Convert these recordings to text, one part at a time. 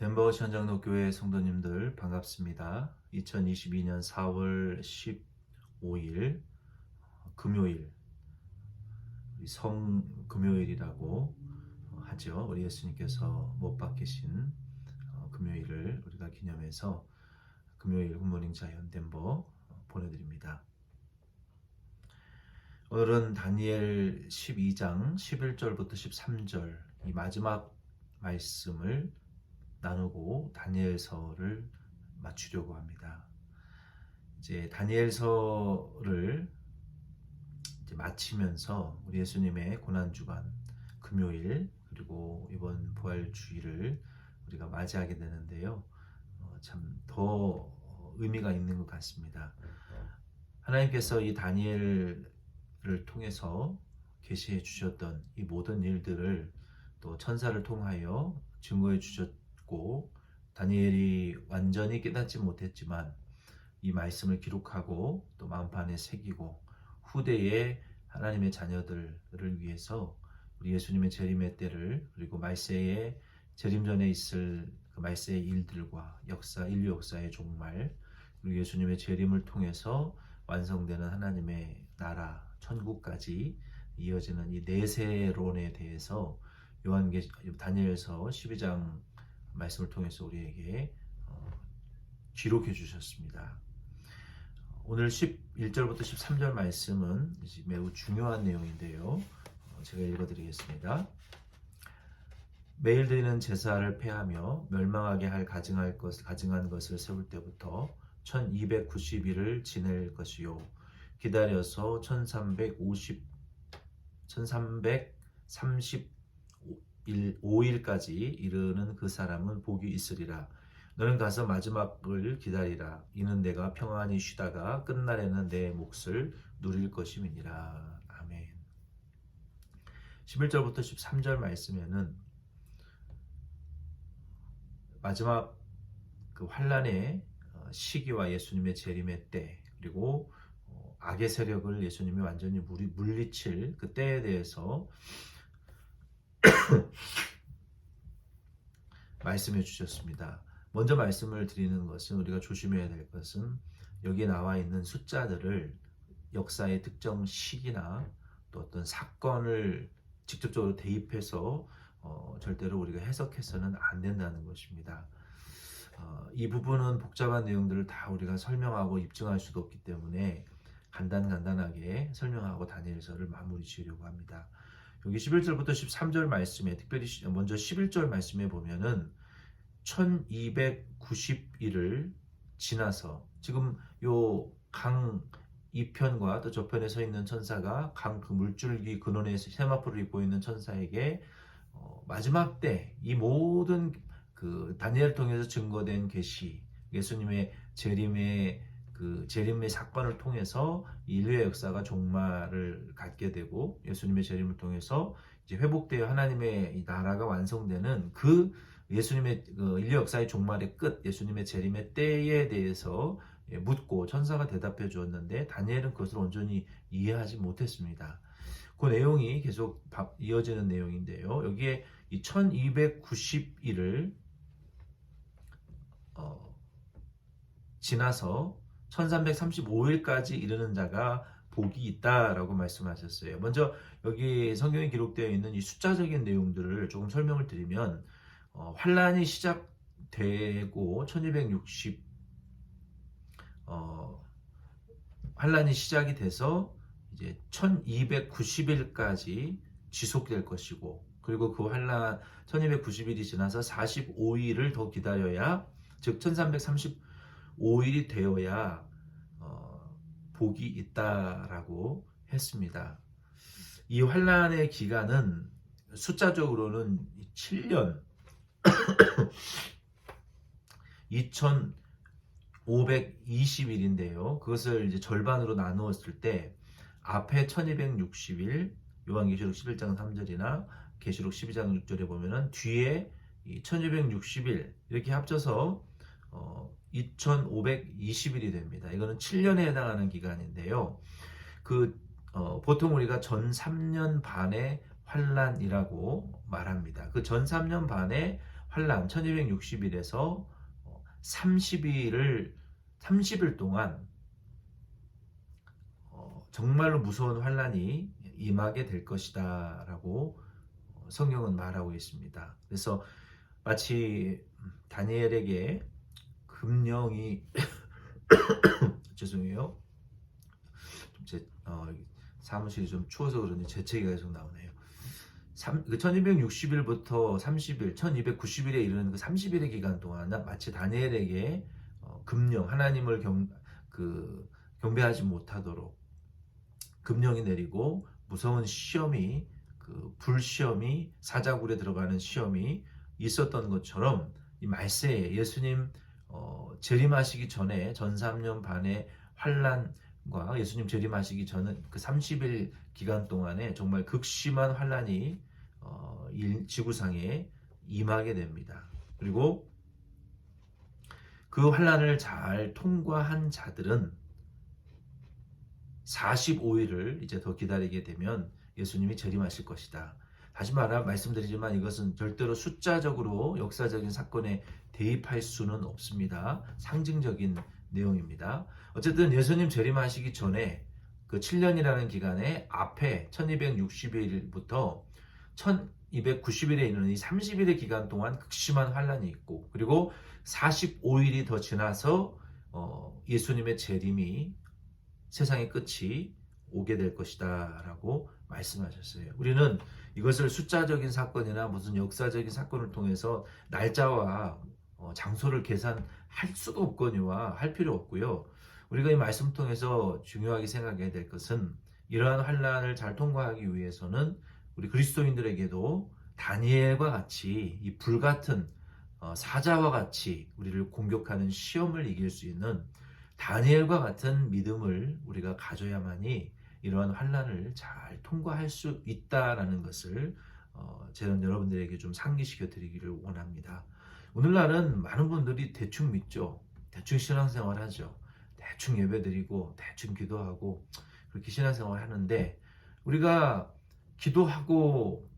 덴버 현장로교회 성도님들 반갑습니다. 2022년 4월 15일 금요일, 우리 성금요일이라고 하죠. 우리 예수님께서 못 박히신 금요일을 우리가 기념해서 금요일 굿모닝 자연 덴버 보내드립니다. 오늘은 다니엘 12장 11절부터 13절 이 마지막 말씀을 나누고 다니엘서를 마치려고 합니다. 이제 다니엘서를 이제 마치면서 우리 예수님의 고난주간 금요일 그리고 이번 부활주일을 우리가 맞이하게 되는데요. 참 더 의미가 있는 것 같습니다. 하나님께서 이 다니엘을 통해서 계시해 주셨던 이 모든 일들을 또 천사를 통하여 증거해 주셨고, 다니엘이 완전히 깨닫지 못했지만 이 말씀을 기록하고 또 마음판에 새기고 후대에 하나님의 자녀들을 위해서 우리 예수님의 재림의 때를 그리고 말세에 재림 전에 있을 그 말세의 일들과 역사, 인류 역사의 종말 그리고 예수님의 재림을 통해서 완성되는 하나님의 나라, 천국까지 이어지는 이 내세론에 대해서 다니엘서 12장 말씀을 통해서 우리에게 기록해 주셨습니다. 오늘 11절부터 13절 말씀은 매우 중요한 내용인데요. 제가 읽어드리겠습니다. 매일 드리는 제사를 폐하며 멸망하게 할 가증한 것을 세울 때부터 1290일을 지낼 것이요 기다려서 1335일까지 이르는 그 사람은 복이 있으리라. 너는 가서 마지막을 기다리라. 이는 내가 평안히 쉬다가 끝날에는 내 몫을 누릴 것임이니라. 아멘. 11절부터 13절 말씀에는 마지막 그 환란의 시기와 예수님의 재림의 때 그리고 악의 세력을 예수님이 완전히 물리칠 그 때에 대해서 말씀해 주셨습니다. 먼저 말씀을 드리는 것은 우리가 조심해야 될 것은 여기에 나와 있는 숫자들을 역사의 특정 시기나 또 어떤 사건을 직접적으로 대입해서 절대로 우리가 해석해서는 안 된다는 것입니다. 이 부분은 복잡한 내용들을 다 우리가 설명하고 입증할 수도 없기 때문에 간단하게 설명하고 다니엘서를 마무리 지으려고 합니다. 여기 11절부터 13절 말씀에 특별히 먼저 11절 말씀에 보면은 1290일을 지나서 지금 요 강 이편과 또 저편에 서 있는 천사가 강 그 물줄기 근원에 세마포를 입고 있는 천사에게 마지막 때 이 모든 그 다니엘을 통해서 증거된 계시 예수님의 재림의 사건을 통해서 인류의 역사가 종말을 갖게 되고 예수님의 재림을 통해서 이제 회복되어 하나님의 이 나라가 완성되는 그 예수님의 인류 역사의 종말의 끝, 예수님의 재림의 때에 대해서 묻고 천사가 대답해 주었는데 다니엘은 그것을 온전히 이해하지 못했습니다. 그 내용이 계속 이어지는 내용인데요. 여기에 이 1290일을 지나서 1335일까지 이르는 자가 복이 있다라고 말씀하셨어요. 먼저 여기 성경에 기록되어 있는 이 숫자적인 내용들을 조금 설명을 드리면 환란이 시작되고 1260 환란이 시작이 돼서 이제 1290일까지 지속될 것이고 그리고 그 환란 1290일이 지나서 45일을 더 기다려야 즉 1335일이 되어야 복이 있다라고 했습니다. 이 환란의 기간은 숫자적으로는 7년 2520일인데요. 그것을 이제 절반으로 나누었을 때 앞에 1260일 요한계시록 11장 3절이나 계시록 12장 6절에 보면은 뒤에 1260일 이렇게 합쳐서 2520일이 됩니다. 이거는 7년에 해당하는 기간인데요. 보통 우리가 전 3년 반의 환란이라고 말합니다. 그 전 3년 반의 환란 1260일에서 30일 동안 정말로 무서운 환란이 임하게 될 것이다 라고 성경은 말하고 있습니다. 그래서 마치 다니엘에게 금령이 죄송해요. 제 사무실이 좀 추워서 그런지 재채기가 계속 나오네요. 1260일부터 30일, 1290일에 이르는 그 30일의 기간 동안 마치 다니엘에게 금령, 하나님을 경배하지 못하도록 금령이 내리고 무서운 시험이 불시험이 사자굴에 들어가는 시험이 있었던 것처럼 이 말세에 예수님 재림하시기 전에 전 3년 반의 환란과 예수님 재림하시기 전은 그 30일 기간 동안에 정말 극심한 환란이 지구상에 임하게 됩니다. 그리고 그 환란을 잘 통과한 자들은 45일을 이제 더 기다리게 되면 예수님이 재림하실 것이다. 다시 말씀드리지만 이것은 절대로 숫자적으로 역사적인 사건에 대입할 수는 없습니다. 상징적인 내용입니다. 어쨌든 예수님 재림하시기 전에 그 7년이라는 기간에 앞에 1260일부터 1290일에 이르는 이 30일의 기간 동안 극심한 환란이 있고, 그리고 45일이 더 지나서 예수님의 재림이 세상의 끝이 오게 될 것이다 라고 말씀하셨어요. 우리는 이것을 숫자적인 사건이나 무슨 역사적인 사건을 통해서 날짜와 장소를 계산할 수도 없거니와 할 필요 없고요. 우리가 이 말씀 통해서 중요하게 생각해야 될 것은 이러한 환란을 잘 통과하기 위해서는 우리 그리스도인들에게도 다니엘과 같이 이 불같은 사자와 같이 우리를 공격하는 시험을 이길 수 있는 다니엘과 같은 믿음을 우리가 가져야만이 이러한 환란을 잘 통과할 수 있다라는 것을 저는 여러분들에게 좀 상기시켜 드리기를 원합니다. 오늘날은 많은 분들이 대충 믿죠. 대충 신앙생활 하죠. 대충 예배드리고 대충 기도하고 그렇게 신앙생활 하는데, 우리가 기도하고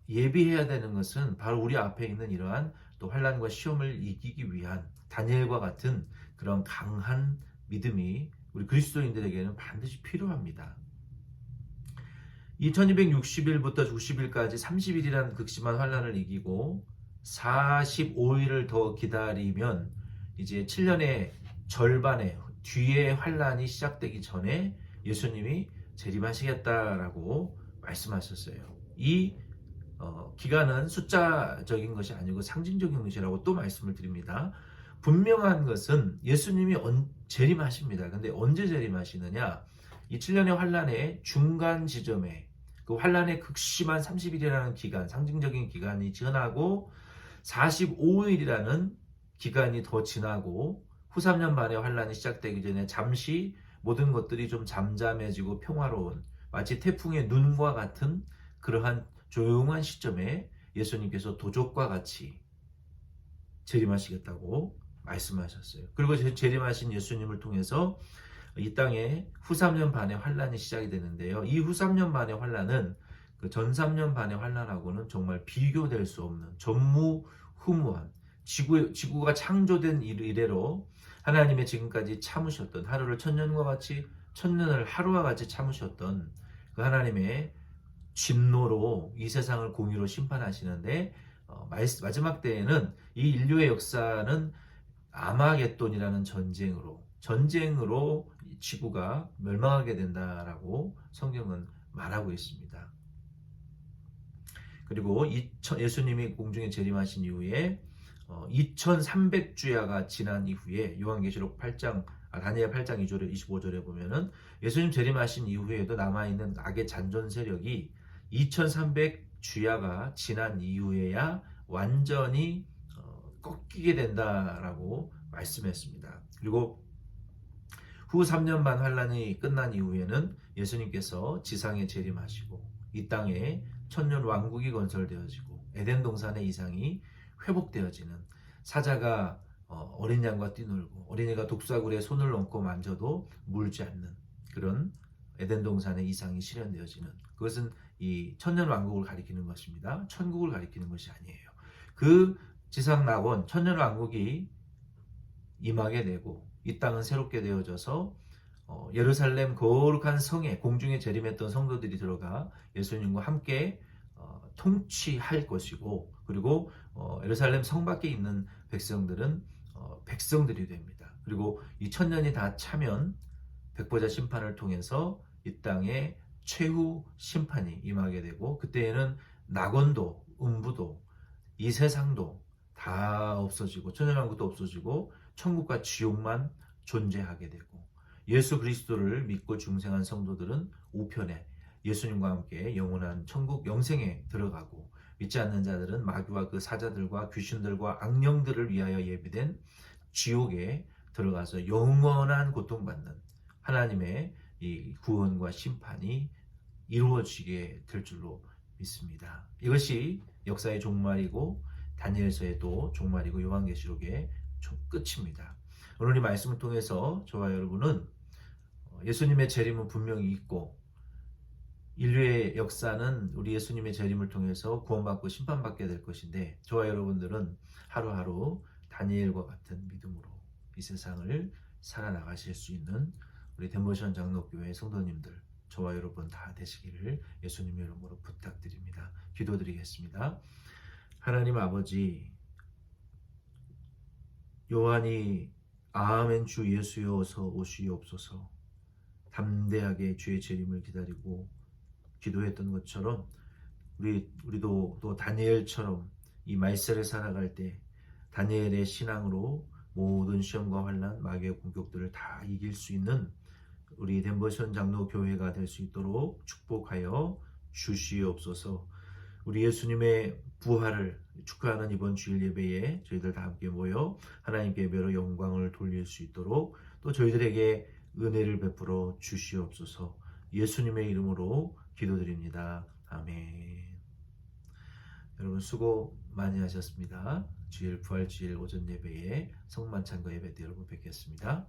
예비해야 되는 것은 바로 우리 앞에 있는 이러한 또 환란과 시험을 이기기 위한 다니엘과 같은 그런 강한 믿음이 우리 그리스도인들에게는 반드시 필요합니다. 2260일부터 90일까지 30일이라는 극심한 환란을 이기고 45일을 더 기다리면 이제 7년의 절반의 뒤에 환란이 시작되기 전에 예수님이 재림하시겠다라고 말씀하셨어요. 이 기간은 숫자적인 것이 아니고 상징적인 것이라고 또 말씀을 드립니다. 분명한 것은 예수님이 재림하십니다. 근데 언제 재림하시느냐? 이 7년의 환란의 중간 지점에 그 환란의 극심한 30일이라는 기간, 상징적인 기간이 지나고 45일이라는 기간이 더 지나고 후 3년 반의 환란이 시작되기 전에 잠시 모든 것들이 좀 잠잠해지고 평화로운 마치 태풍의 눈과 같은 그러한 조용한 시점에 예수님께서 도적과 같이 재림하시겠다고 말씀하셨어요. 그리고 재림하신 예수님을 통해서 이 땅에 후 3년 반의 환란이 시작이 되는데요. 이 후 3년 반의 환란은 그 전 3년 반의 환란하고는 정말 비교될 수 없는 전무후무한 지구가 창조된 이래로 하나님의 지금까지 참으셨던 하루를 천년과 같이 천년을 하루와 같이 참으셨던 그 하나님의 진노로 이 세상을 공의로 심판하시는데 마지막 때에는 이 인류의 역사는 아마겟돈이라는 전쟁으로 지구가 멸망하게 된다라고 성경은 말하고 있습니다. 그리고 예수님이 공중에 재림하신 이후에 2300주야가 지난 이후에 요한계시록 8장 다니엘 8장 2절에 25절에 보면은 예수님 재림하신 이후에도 남아있는 악의 잔존 세력이 2300주야가 지난 이후에야 완전히 꺾이게 된다라고 말씀했습니다. 그리고 후 3년 반 환란이 끝난 이후에는 예수님께서 지상에 재림하시고 이 땅에 천년 왕국이 건설되어지고 에덴 동산의 이상이 회복되어지는, 사자가 어린 양과 뛰놀고 어린이가 독사굴에 손을 얹고 만져도 물지 않는 그런 에덴 동산의 이상이 실현되어지는, 그것은 이 천년 왕국을 가리키는 것입니다. 천국을 가리키는 것이 아니에요. 그 지상 낙원 천년왕국이 임하게 되고 이 땅은 새롭게 되어져서 예루살렘 거룩한 성에 공중에 재림했던 성도들이 들어가 예수님과 함께 통치할 것이고, 그리고 예루살렘 성 밖에 있는 백성들은 백성들이 됩니다. 그리고 이 천년이 다 차면 백보자 심판을 통해서 이 땅에 최후 심판이 임하게 되고, 그때에는 낙원도 음부도 이 세상도 다 없어지고 천년왕국도 없어지고 천국과 지옥만 존재하게 되고, 예수 그리스도를 믿고 중생한 성도들은 우편에 예수님과 함께 영원한 천국 영생에 들어가고, 믿지 않는 자들은 마귀와 그 사자들과 귀신들과 악령들을 위하여 예비된 지옥에 들어가서 영원한 고통받는 하나님의 이 구원과 심판이 이루어지게 될 줄로 믿습니다. 이것이 역사의 종말이고 다니엘서의 또 종말이고 요한계시록의 끝입니다. 오늘 이 말씀을 통해서 저와 여러분은 예수님의 재림은 분명히 있고, 인류의 역사는 우리 예수님의 재림을 통해서 구원받고 심판받게 될 것인데, 저와 여러분들은 하루하루 다니엘과 같은 믿음으로 이 세상을 살아나가실 수 있는 우리 덴버션 장로교회 성도님들, 저와 여러분 다 되시기를 예수님의 이름으로 부탁드립니다. 기도드리겠습니다. 하나님 아버지, 요한이 아멘 주 예수여 어서 오시옵소서 담대하게 주의 재림을 기다리고 기도했던 것처럼, 우리도 또 다니엘처럼 이 말세를 살아갈 때 다니엘의 신앙으로 모든 시험과 환난, 마귀의 공격들을 다 이길 수 있는 우리 덴버션 장로 교회가 될 수 있도록 축복하여 주시옵소서. 우리 예수님의 부활을 축하하는 이번 주일 예배에 저희들 다 함께 모여 하나님께 예배로 영광을 돌릴 수 있도록 또 저희들에게 은혜를 베풀어 주시옵소서. 예수님의 이름으로 기도드립니다. 아멘. 여러분 수고 많이 하셨습니다. 주일 부활주일 오전 예배에 성만찬과 예배 때 여러분 뵙겠습니다.